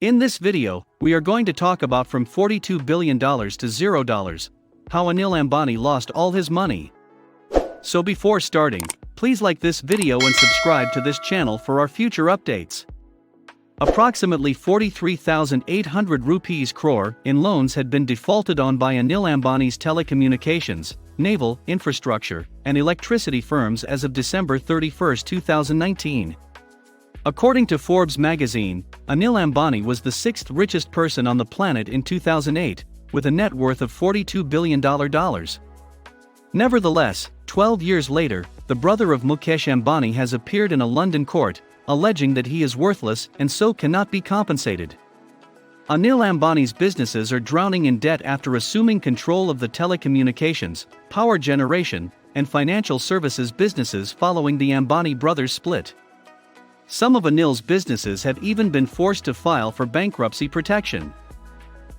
In this video, we are going to talk about from $42 billion to $0, how Anil Ambani lost all his money. So before starting, please like this video and subscribe to this channel for our future updates. Approximately 43,800 rupees crore in loans had been defaulted on by Anil Ambani's telecommunications, naval, infrastructure, and electricity firms as of December 31, 2019. According to Forbes magazine, Anil Ambani was the sixth richest person on the planet in 2008, with a net worth of $42 billion. Nevertheless, 12 years later, the brother of Mukesh Ambani has appeared in a London court, alleging that he is worthless and so cannot be compensated. Anil Ambani's businesses are drowning in debt after assuming control of the telecommunications, power generation, and financial services businesses following the Ambani brothers' split. Some of Anil's businesses have even been forced to file for bankruptcy protection.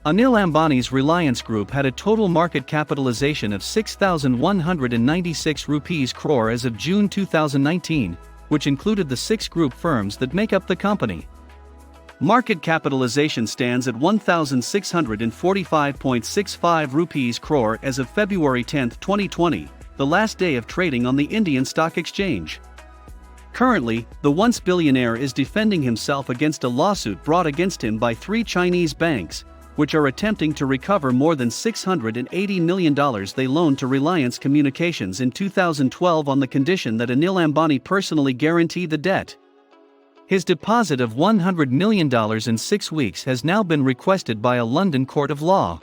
Anil Ambani's Reliance Group had a total market capitalization of 6,196 rupees crore as of June 2019, which included the 6 group firms that make up the company. Market capitalization stands at 1,645.65 rupees crore as of February 10, 2020, the last day of trading on the Indian Stock Exchange. Currently, the once billionaire is defending himself against a lawsuit brought against him by 3 Chinese banks, which are attempting to recover more than $680 million they loaned to Reliance Communications in 2012 on the condition that Anil Ambani personally guarantee the debt. His deposit of $100 million in 6 weeks has now been requested by a London court of law.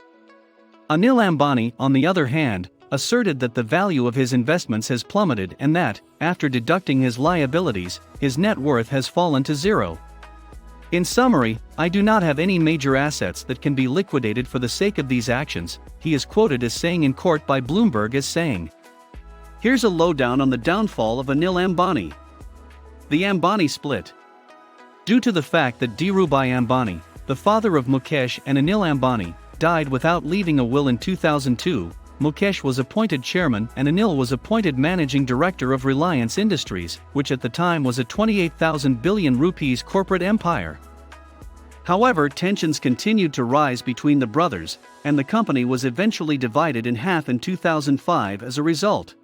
Anil Ambani, on the other hand, asserted that the value of his investments has plummeted and that, after deducting his liabilities, his net worth has fallen to zero. In summary, "I do not have any major assets that can be liquidated for the sake of these actions," he is quoted as saying in court by Bloomberg as saying. Here's a lowdown on the downfall of Anil Ambani. The Ambani split. Due to the fact that Dhirubhai Ambani, the father of Mukesh and Anil Ambani, died without leaving a will in 2002, Mukesh was appointed chairman and Anil was appointed managing director of Reliance Industries, which at the time was a 28,000 billion rupees corporate empire. However, tensions continued to rise between the brothers, and the company was eventually divided in half in 2005 as a result.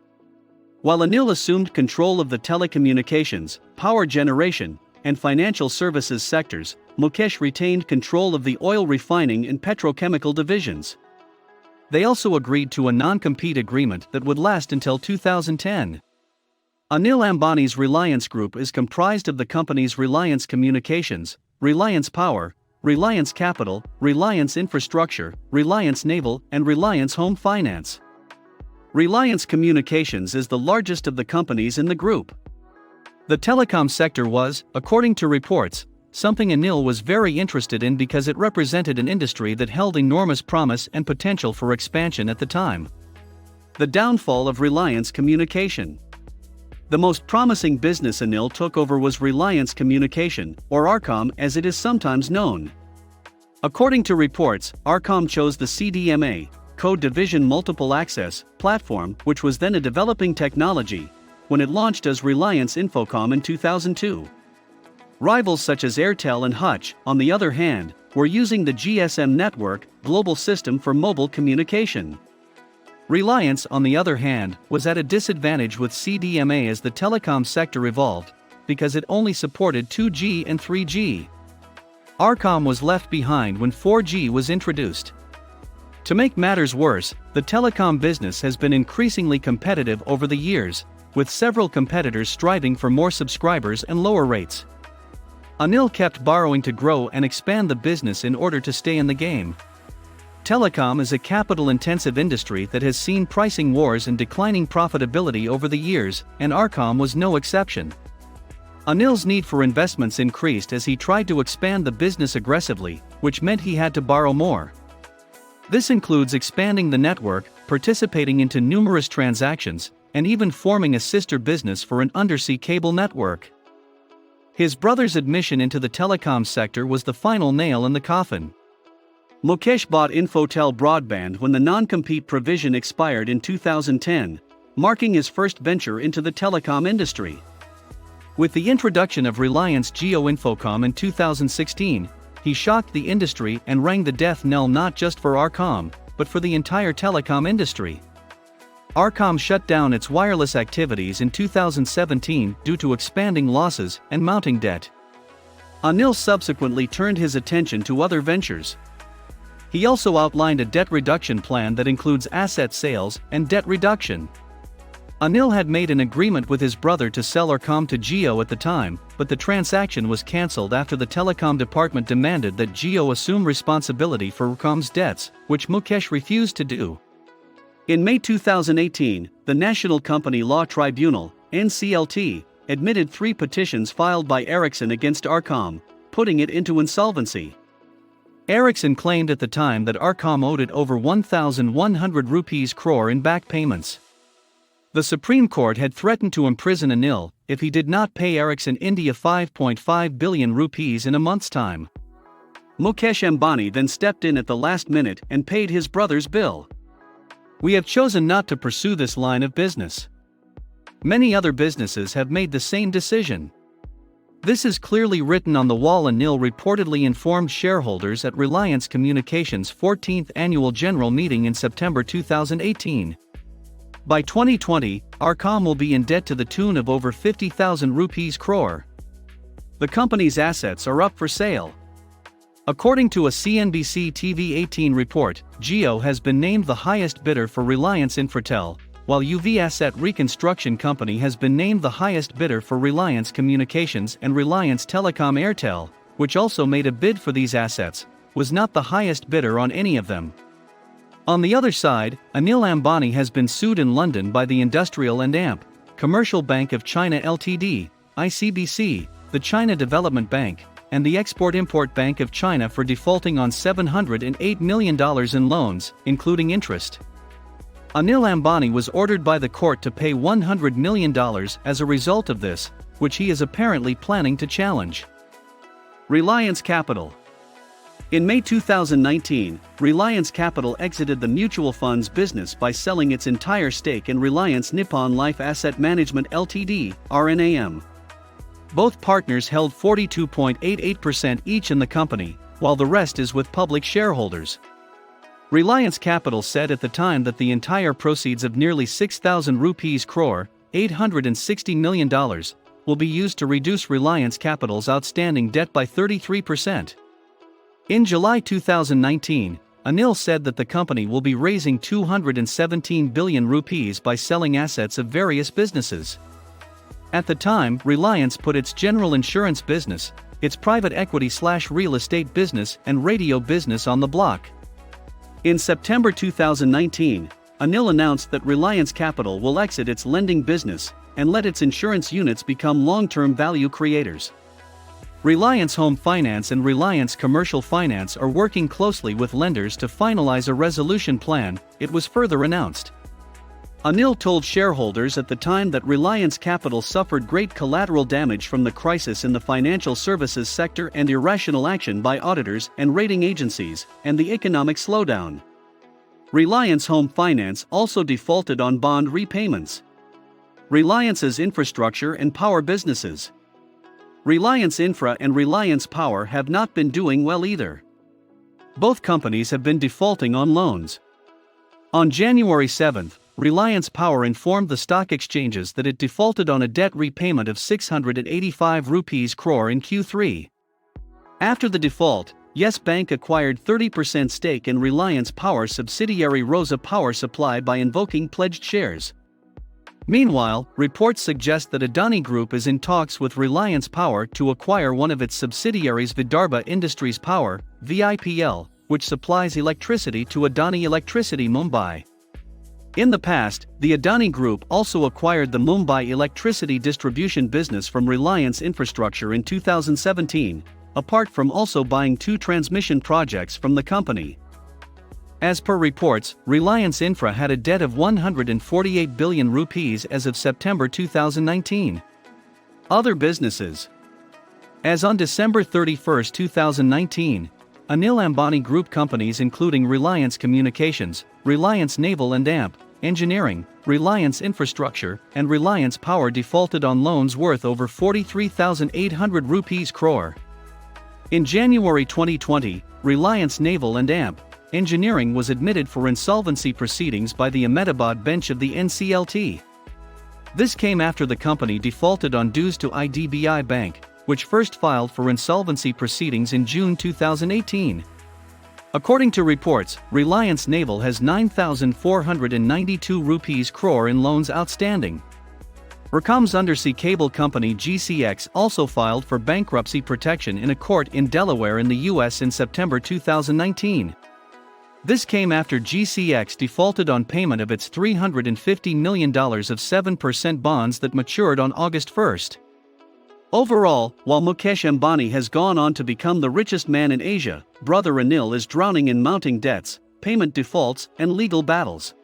While Anil assumed control of the telecommunications, power generation, and financial services sectors, Mukesh retained control of the oil refining and petrochemical divisions. They also agreed to a non-compete agreement that would last until 2010. Anil Ambani's Reliance Group is comprised of the companies Reliance Communications, Reliance Power, Reliance Capital, Reliance Infrastructure, Reliance Naval, and Reliance Home Finance. Reliance Communications is the largest of the companies in the group. The telecom sector was, according to reports, something Anil was very interested in because it represented an industry that held enormous promise and potential for expansion at the time. The downfall of Reliance Communication. The most promising business Anil took over was Reliance Communication, or Arcom as it is sometimes known. According to reports, Arcom chose the CDMA, Code Division Multiple Access, platform, which was then a developing technology, when it launched as Reliance Infocom in 2002. Rivals such as Airtel and Hutch, on the other hand, were using the GSM network, global system for mobile communication. Reliance, on the other hand, was at a disadvantage with CDMA as the telecom sector evolved, because it only supported 2G and 3G. Arcom was left behind when 4G was introduced. To make matters worse, the telecom business has been increasingly competitive over the years, with several competitors striving for more subscribers and lower rates. Anil kept borrowing to grow and expand the business in order to stay in the game. Telecom is a capital-intensive industry that has seen pricing wars and declining profitability over the years, and Arcom was no exception. Anil's need for investments increased as he tried to expand the business aggressively, which meant he had to borrow more. This includes expanding the network, participating into numerous transactions, and even forming a sister business for an undersea cable network. His brother's admission into the telecom sector was the final nail in the coffin. Mukesh bought Infotel Broadband when the non-compete provision expired in 2010, marking his first venture into the telecom industry. With the introduction of Reliance Jio Infocom in 2016, he shocked the industry and rang the death knell not just for Arcom, but for the entire telecom industry. Arcom shut down its wireless activities in 2017 due to expanding losses and mounting debt. Anil subsequently turned his attention to other ventures. He also outlined a debt reduction plan that includes asset sales and debt reduction. Anil had made an agreement with his brother to sell Arcom to Jio at the time, but the transaction was cancelled after the telecom department demanded that Jio assume responsibility for Arcom's debts, which Mukesh refused to do. In May 2018, the National Company Law Tribunal, NCLT, admitted 3 petitions filed by Ericsson against Arcom, putting it into insolvency. Ericsson claimed at the time that Arcom owed it over 1,100 rupees crore in back payments. The Supreme Court had threatened to imprison Anil if he did not pay Ericsson India 5.5 billion rupees in a month's time. Mukesh Ambani then stepped in at the last minute and paid his brother's bill. "We have chosen not to pursue this line of business. Many other businesses have made the same decision." This is clearly written on the wall. Anil reportedly informed shareholders at Reliance Communications' 14th annual general meeting in September 2018. By 2020, Arcom will be in debt to the tune of over 50,000 rupees crore. The company's assets are up for sale. According to a CNBC TV 18 report, Jio has been named the highest bidder for Reliance Infratel, while UV Asset Reconstruction Company has been named the highest bidder for Reliance Communications, and Reliance Telecom Airtel, which also made a bid for these assets, was not the highest bidder on any of them. On the other side, Anil Ambani has been sued in London by the Industrial and Amp, Commercial Bank of China Ltd, ICBC, the China Development Bank, and the Export-Import Bank of China for defaulting on $708 million in loans, including interest. Anil Ambani was ordered by the court to pay $100 million as a result of this, which he is apparently planning to challenge. Reliance Capital. In May 2019, Reliance Capital exited the mutual funds business by selling its entire stake in Reliance Nippon Life Asset Management Ltd, RNAM. Both partners held 42.88% each in the company, while the rest is with public shareholders. Reliance Capital said at the time that the entire proceeds of nearly 6,000 rupees crore, $860 million, will be used to reduce Reliance Capital's outstanding debt by 33%. In July 2019, Anil said that the company will be raising 217 billion rupees by selling assets of various businesses. At the time, Reliance put its general insurance business, its private equity/real estate business and radio business on the block. In September 2019, Anil announced that Reliance Capital will exit its lending business and let its insurance units become long-term value creators. Reliance Home Finance and Reliance Commercial Finance are working closely with lenders to finalize a resolution plan, it was further announced. Anil told shareholders at the time that Reliance Capital suffered great collateral damage from the crisis in the financial services sector and irrational action by auditors and rating agencies, and the economic slowdown. Reliance Home Finance also defaulted on bond repayments. Reliance's infrastructure and power businesses. Reliance Infra and Reliance Power have not been doing well either. Both companies have been defaulting on loans. On January 7, Reliance Power informed the stock exchanges that it defaulted on a debt repayment of 685 rupees crore in Q3. After the default, Yes Bank acquired 30% stake in Reliance Power subsidiary Rosa Power Supply by invoking pledged shares. Meanwhile, reports suggest that Adani Group is in talks with Reliance Power to acquire one of its subsidiaries Vidarbha Industries Power, VIPL, which supplies electricity to Adani Electricity Mumbai. In the past, the Adani Group also acquired the Mumbai electricity distribution business from Reliance Infrastructure in 2017, apart from also buying 2 transmission projects from the company. As per reports, Reliance Infra had a debt of 148 billion rupees as of September 2019. Other businesses. As on December 31, 2019, Anil Ambani Group companies including Reliance Communications, Reliance Naval and Amp, Engineering, Reliance Infrastructure, and Reliance Power defaulted on loans worth over 43,800 rupees crore. In January 2020, Reliance Naval and AMP Engineering was admitted for insolvency proceedings by the Ahmedabad bench of the NCLT. This came after the company defaulted on dues to IDBI Bank, which first filed for insolvency proceedings in June 2018. According to reports, Reliance Naval has 9,492 rupees crore in loans outstanding. Recom's undersea cable company GCX also filed for bankruptcy protection in a court in Delaware in the US in September 2019. This came after GCX defaulted on payment of its $350 million of 7% bonds that matured on August 1. Overall, while Mukesh Ambani has gone on to become the richest man in Asia, brother Anil is drowning in mounting debts, payment defaults, and legal battles.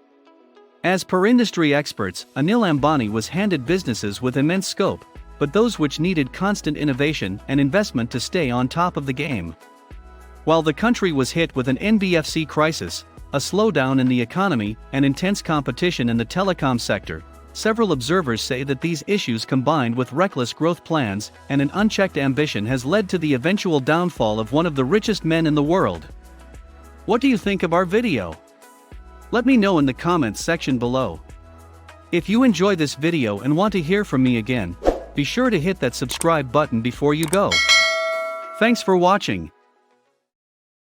As per industry experts, Anil Ambani was handed businesses with immense scope, but those which needed constant innovation and investment to stay on top of the game. While the country was hit with an NBFC crisis, a slowdown in the economy, and intense competition in the telecom sector, several observers say that these issues combined with reckless growth plans and an unchecked ambition has led to the eventual downfall of one of the richest men in the world. What do you think of our video? Let me know in the comments section below. If you enjoy this video and want to hear from me again, be sure to hit that subscribe button before you go. Thanks for watching.